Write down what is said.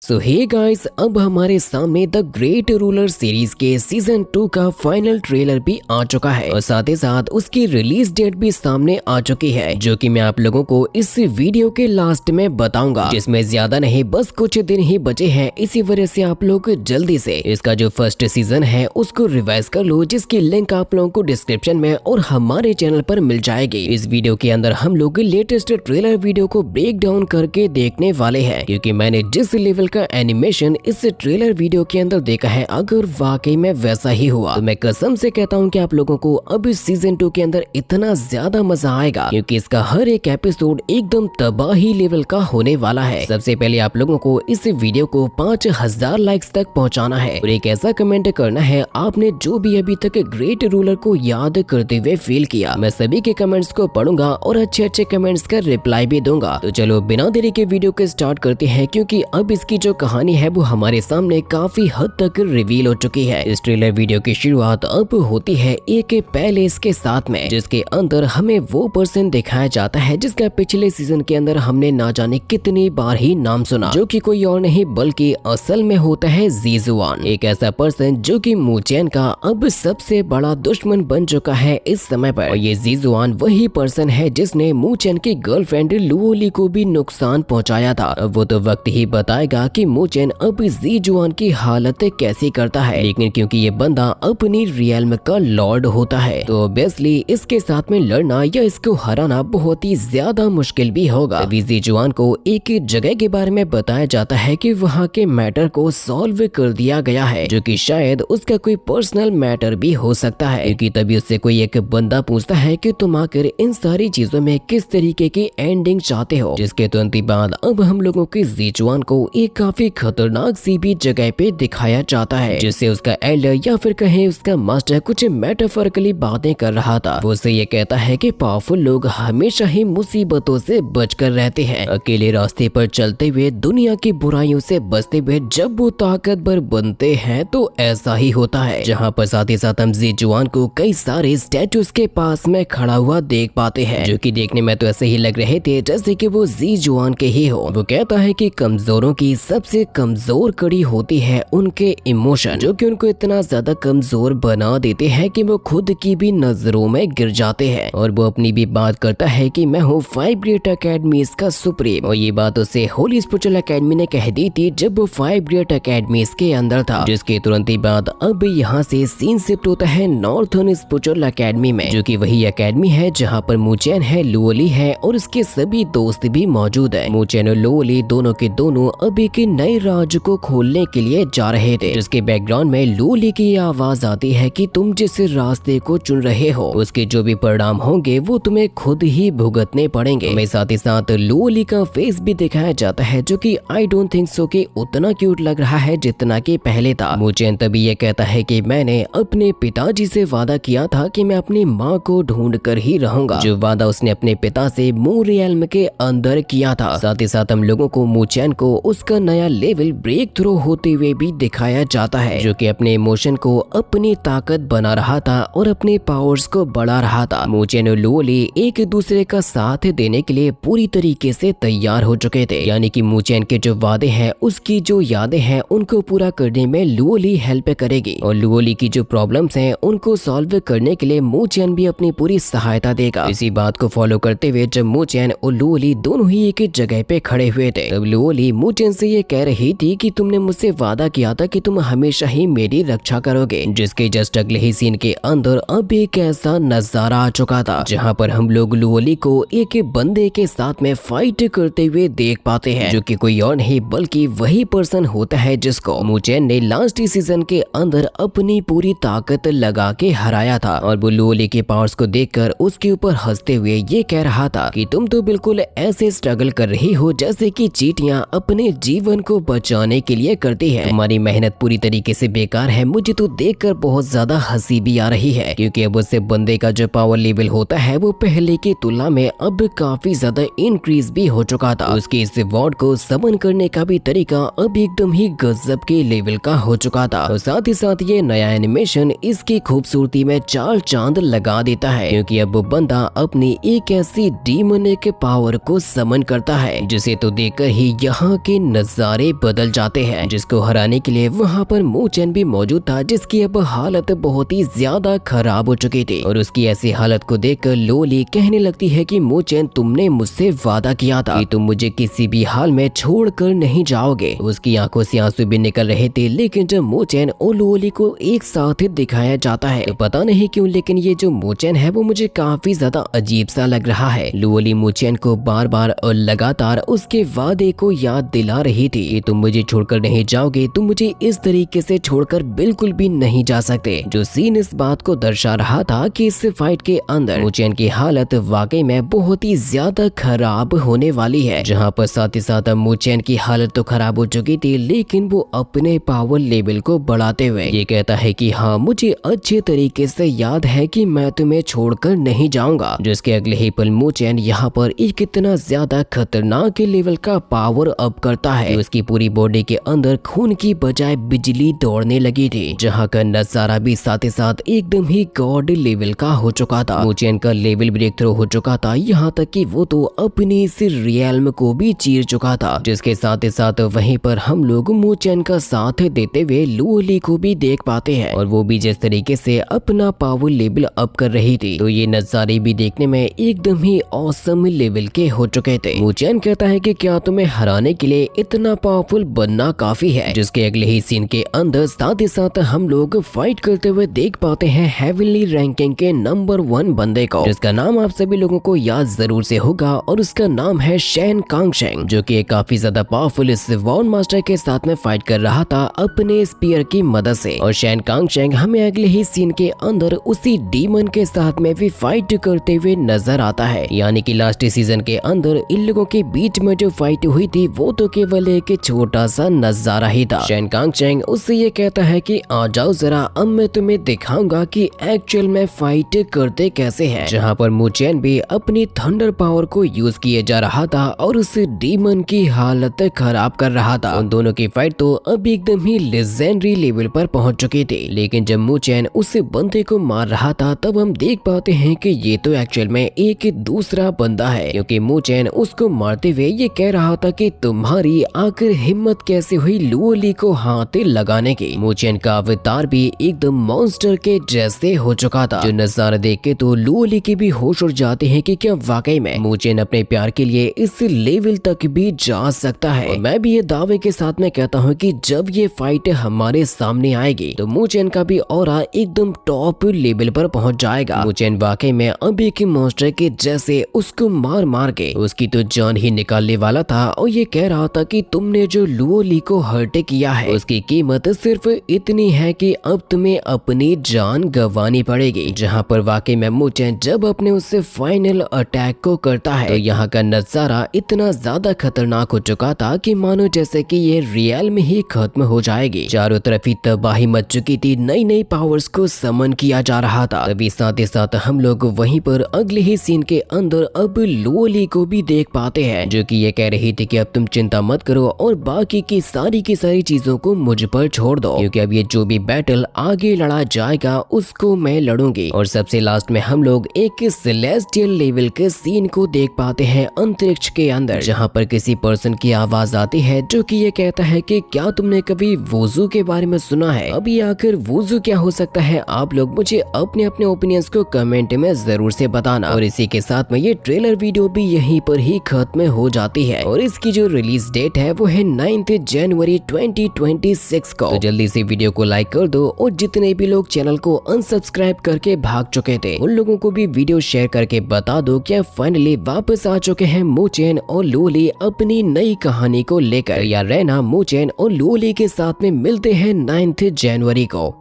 सो hey guys, अब हमारे सामने द ग्रेट रूलर सीरीज के सीजन 2 का फाइनल ट्रेलर भी आ चुका है और साथ ही साथ उसकी रिलीज डेट भी सामने आ चुकी है, जो कि मैं आप लोगों को इस वीडियो के लास्ट में बताऊंगा, जिसमें ज्यादा नहीं बस कुछ दिन ही बचे हैं। इसी वजह से आप लोग जल्दी से इसका जो फर्स्ट सीजन है उसको रिवाइज कर लो, जिसकी लिंक आप लोगों को डिस्क्रिप्शन में और हमारे चैनल पर मिल जाएगी। इस वीडियो के अंदर हम लोग लेटेस्ट ट्रेलर वीडियो को ब्रेक डाउन करके देखने वाले हैं, क्योंकि मैंने जिस लेवल का एनिमेशन इस ट्रेलर वीडियो के अंदर देखा है, अगर वाकई में वैसा ही हुआ तो मैं कसम से कहता हूं कि आप लोगों को अब इस सीजन 2 के अंदर इतना ज्यादा मजा आएगा, क्योंकि इसका हर एक एपिसोड एकदम तबाही लेवल का होने वाला है। सबसे पहले आप लोगों को इस वीडियो को 5000 लाइक्स तक पहुंचाना है और एक ऐसा कमेंट करना है आपने जो भी अभी तक ग्रेट रूलर को याद करते हुए फील किया। मैं सभी के कमेंट्स को पढ़ूंगा और अच्छे कमेंट्स का रिप्लाई भी दूंगा। तो चलो बिना देरी के वीडियो को स्टार्ट करते हैं, क्योंकि अब इसकी जो कहानी है वो हमारे सामने काफी हद तक रिवील हो चुकी है। इस ट्रेलर वीडियो की शुरुआत अब होती है एक पैलेस के साथ में, जिसके अंदर हमें वो पर्सन दिखाया जाता है जिसका पिछले सीजन के अंदर हमने ना जाने कितनी बार ही नाम सुना, जो कि कोई और नहीं बल्कि असल में होता है जीजुआन, एक ऐसा पर्सन जो कि मूचेन का अब सबसे बड़ा दुश्मन बन चुका है इस समय पर। और ये जीजुआन वही पर्सन है जिसने मूचेन की गर्लफ्रेंड लुओली को भी नुकसान पहुंचाया था। वो तो वक्त ही बताएगा कि मूचेन अब जीजुआन की हालत कैसी करता है, लेकिन क्योंकि ये बंदा अपनी रियल्म का लॉर्ड होता है तो ऑब्वियसली इसके साथ में लड़ना या इसको हराना बहुत ही ज्यादा मुश्किल भी होगा। अभी जीजुआन को एक जगह के बारे में बताया जाता है कि वहाँ के मैटर को सॉल्व कर दिया गया है, जो कि शायद उसका कोई पर्सनल मैटर भी हो सकता है, क्योंकि तभी उससे कोई एक बंदा पूछता है कि तुम आकर इन सारी चीजों में किस तरीके की एंडिंग चाहते हो, जिसके तुरंत बाद अब हम लोगों के जीजुआन को एक काफी खतरनाक सी भी जगह पे दिखाया जाता है, जिससे उसका एल्डर या फिर कहें उसका मास्टर कुछ मेटाफोरिकली बातें कर रहा था। वो उसे ये कहता है कि पावरफुल लोग हमेशा ही मुसीबतों से बचकर रहते हैं, अकेले रास्ते पर चलते हुए दुनिया की बुराइयों से बचते हुए जब वो ताकतवर बनते हैं तो ऐसा ही होता है। जहाँ पर साथ ही साथ हम जीजुआन को कई सारे स्टैचूज के पास में खड़ा हुआ देख पाते हैं, जो कि देखने में तो ऐसे ही लग रहे थे जैसे कि वो जीजुआन के ही हो। वो कहता है कि कमजोरों की सबसे कमजोर कड़ी होती है उनके इमोशन, जो कि उनको इतना ज्यादा कमजोर बना देते हैं कि वो खुद की भी नजरों में गिर जाते हैं। और वो अपनी भी बात करता है कि मैं हूँ 5 ग्रेट अकेडमीज का सुप्रीम, और ये बात उसे होली स्पिरिचुअल एकेडमी ने कह दी थी जब वो 5 ग्रेट अकेडमीज के अंदर था, जिसके तुरंत ही बाद अब यहाँ से सीन शिफ्ट होता है नॉर्थर्न स्पिरिचुअल एकेडमी में, जो कि वही एकेडमी है जहाँ पर मूचेन है, लुओली है और उसके सभी दोस्त भी मौजूद है। मूचेन और लुओली दोनों के दोनों अब एक नए राज को खोलने के लिए जा रहे थे, जिसके बैकग्राउंड में लुओली की आवाज आती है कि तुम जिस रास्ते को चुन रहे हो उसके जो भी परिणाम होंगे वो तुम्हें खुद ही भुगतने पड़ेंगे। हमें साथ ही साथ लुओली का फेस भी दिखाया जाता है, जो कि आई डोंट थिंक सो कि उतना क्यूट लग रहा है जितना कि पहले था। मूचेन तभी ये कहता है कि मैंने अपने पिताजी से वादा किया था कि मैं अपनी माँ को ढूंढ कर ही रहूंगा, जो वादा उसने अपने पिता से मून रियल्म के अंदर किया था। साथ ही साथ हम लोगों को मूचेन को उसका नया लेवल ब्रेक थ्रू होते हुए भी दिखाया जाता है, जो कि अपने इमोशन को अपनी ताकत बना रहा था और अपने पावर्स को बढ़ा रहा था। मूचेन और लुओली एक दूसरे का साथ देने के लिए पूरी तरीके से तैयार हो चुके थे, यानी कि मूचेन के जो वादे हैं उसकी जो यादें हैं उनको पूरा करने में लुओली हेल्प करेगी, और लुओली की जो प्रॉब्लम्स हैं उनको सॉल्व करने के लिए मूचेन भी अपनी पूरी सहायता देगा। इसी बात को फॉलो करते हुए जब मूचेन और लुओली दोनों ही एक जगह पे खड़े हुए थे, तब लुओली मूचेन से ये कह रही थी कि तुमने मुझसे वादा किया था कि तुम हमेशा ही मेरी रक्षा करोगे, जिसके जस्ट अगले ही सीन के अंदर अब एक ऐसा नजारा आ चुका था जहां पर हम लोग लुओली को एक बंदे के साथ में फाइट करते हुए देख पाते हैं, जो कि कोई और नहीं बल्कि वही पर्सन होता है जिसको मूचेन ने लास्ट सीजन के अंदर अपनी पूरी ताकत लगा के हराया था। और वो लुओली के पावर्स को देखकर उसके ऊपर हंसते हुए ये कह रहा था कि तुम तो बिल्कुल ऐसे स्ट्रगल कर रही हो जैसे कि चींटियां अपने जीवन को बचाने के लिए करती है, तुम्हारी मेहनत पूरी तरीके से बेकार है। मुझे तो देखकर बहुत ज्यादा हंसी भी आ रही है, क्योंकि अब उससे बंदे का जो पावर लेवल होता है वो पहले की तुलना में अब काफी ज्यादा इंक्रीज भी हो चुका था। उसके इस वॉर्ड को समन करने का भी तरीका अब एकदम ही गजब के लेवल का हो चुका था। और साथ ही साथ ये नया एनिमेशन इसकी खूबसूरती में चार चांद लगा देता है, क्योंकि अब वो बंदा अपनी एक ऐसी डीमोनिक पावर को समन करता है जिसे तो देखकर ही यहाँ के नजारे बदल जाते हैं, जिसको हराने के लिए वहाँ पर मू चेन भी मौजूद था, जिसकी अब हालत बहुत ही ज्यादा खराब हो चुकी थी। और उसकी ऐसी हालत को देखकर लो ली कहने लगती है कि मू चेन, तुमने मुझसे वादा किया था कि तुम मुझे किसी भी हाल में छोड़कर नहीं जाओगे। उसकी आंखों से आंसू भी निकल रहे थे, लेकिन जब मू चेन और लो ली को एक साथ दिखाया जाता है तो पता नहीं क्यों, लेकिन ये जो मू चेन है वो मुझे काफी ज्यादा अजीब सा लग रहा है। लो ली मू चेन को बार बार और लगातार उसके वादे को याद दिला रही थी कि तुम मुझे छोड़कर नहीं जाओगे, तुम मुझे इस तरीके से छोड़कर बिल्कुल भी नहीं जा सकते। जो सीन इस बात को दर्शा रहा था कि इस फाइट के अंदर मू चेन की हालत वाकई में बहुत ही ज्यादा खराब होने वाली है, जहाँ पर साथ ही साथ मू चेन की हालत तो खराब हो चुकी थी, लेकिन वो अपने पावर लेवल को बढ़ाते हुए ये कहता है कि हाँ, मुझे अच्छे तरीके से याद है कि मैं तुम्हें छोड़कर नहीं जाऊंगा। जिसके अगले ही पल मू चेन यहाँ पर एक इतना ज्यादा खतरनाक लेवल का पावर अप करता है कि उसकी पूरी बॉडी के अंदर खून की बजाय बिजली दौड़ने लगी थी, जहाँ का नजारा भी साथ ही साथ एकदम ही गॉड लेवल का हो चुका था। मू चेन का लेवल ब्रेक थ्रू हो चुका था, यहाँ तक कि वो तो अपनी इस रियल्म को भी चीर चुका था। जिसके साथ ही साथ वहीं पर हम लोग मू चेन का साथ देते हुए लो ली को भी देख पाते हैं, और वो भी जिस तरीके से अपना पावर लेवल अप कर रही थी, तो ये नजारे भी देखने में एकदम ही ऑसम लेवल के हो चुके थे। मू चेन कहता है कि क्या तुम्हें हराने के लिए इतना पावरफुल बनना काफी है। जिसके अगले ही सीन के अंदर साथ ही साथ हम लोग फाइट करते हुए देख पाते हैं हेवनली रैंकिंग के नंबर 1 बंदे को, जिसका नाम आप सभी लोगों को याद जरूर से होगा, और उसका नाम है शेन कांगशेंग, जो कि काफी ज्यादा पावरफुल इस वॉन मास्टर के साथ में फाइट कर रहा था अपने स्पीयर की मदद से। और शेन कांगशेंग हमें अगले ही सीन के अंदर उसी डीमन के साथ में भी फाइट करते हुए नजर आता है। यानी कि लास्ट सीजन के अंदर इन लोगों के बीच में जो फाइट हुई थी वो तो केवल एक छोटा सा नजारा ही था। शेन कांगशेंग उससे ये कहता है कि आ जाओ जरा, अब मैं तुम्हें दिखाऊंगा कि एक्चुअल में फाइट करते कैसे हैं। जहां पर मू चेन भी अपनी थंडर पावर को यूज किए जा रहा था और उस डीमन की हालत खराब कर रहा था। उन दोनों की फाइट तो अब एकदम ही लेजेंडरी लेवल पर पहुंच चुकी थी, लेकिन जब मू चेन उस बंदे को मार रहा था तब हम देख पाते हैं कि ये तो एक्चुअल में एक दूसरा बंदा है, क्योंकि मू चेन उसको मारते हुए ये कह रहा था कि तुम्हारी आखिर हिम्मत कैसे हुई लुओ ली को हाथ लगाने की। मू चेन का अवतार भी एकदम मॉन्स्टर के जैसे हो चुका था, जो नजारा देख के तो लुओ ली के भी होश उड़ जाते हैं कि क्या वाकई में मू चेन अपने प्यार के लिए इस लेवल तक भी जा सकता है। और मैं भी ये दावे के साथ में कहता हूँ कि जब ये फाइट हमारे सामने आएगी तो मू चेन का भी ऑरा एकदम टॉप लेवल पर पहुंच जाएगा। मू चेन वाकई में अब एक मॉन्स्टर के जैसे उसको मार मार के उसकी तो जान ही निकालने वाला था, और ये कह रहा था कि तुमने जो लुओ ली को हर्ट किया है उसकी कीमत सिर्फ इतनी है कि अब तुम्हें अपनी जान गंवानी पड़ेगी। जहाँ पर वाकई में मू चेन जब अपने उससे फाइनल अटैक को करता है तो यहाँ का नजारा इतना ज्यादा खतरनाक हो चुका था कि मानो जैसे कि ये रियल में ही खत्म हो जाएगी। चारों तरफ ही तबाही मच चुकी थी, नई नई पावर्स को समन किया जा रहा था। तभी साथ ही साथ हम लोग वहीं पर अगले ही सीन के अंदर अब लुओ ली को भी देख पाते हैं, जो कि ये कह रही थी कि अब तुम चिंता मत करो और बाकी की सारी चीजों को मुझ पर छोड़ दो, क्योंकि अब ये जो भी बैटल आगे लड़ा जाएगा उसको मैं लड़ूंगी। और सबसे लास्ट में हम लोग एक सेलेस्टियल लेवल के सीन को देख पाते हैं अंतरिक्ष के अंदर, जहाँ पर किसी पर्सन की आवाज आती है जो कि ये कहता है कि क्या तुमने कभी वुज़ू के बारे में सुना है? अभी आखिर वुज़ू क्या हो सकता है? आप लोग मुझे अपने अपने ओपिनियंस को कमेंट में जरूर से बताना। और इसी के साथ में ये ट्रेलर वीडियो भी यहीं पर ही खत्म हो जाती है, और इसकी जो रिलीज डेट है वो है 9 जनवरी 2026 को। तो जल्दी से वीडियो को लाइक कर दो, और जितने भी लोग चैनल को अनसब्सक्राइब करके भाग चुके थे उन लोगों को भी वीडियो शेयर करके बता दो कि फाइनली वापस आ चुके हैं मू चेन और लुओ ली अपनी नई कहानी को लेकर। या रहना मू चेन और लुओ ली के साथ में मिलते हैं 9 जनवरी को।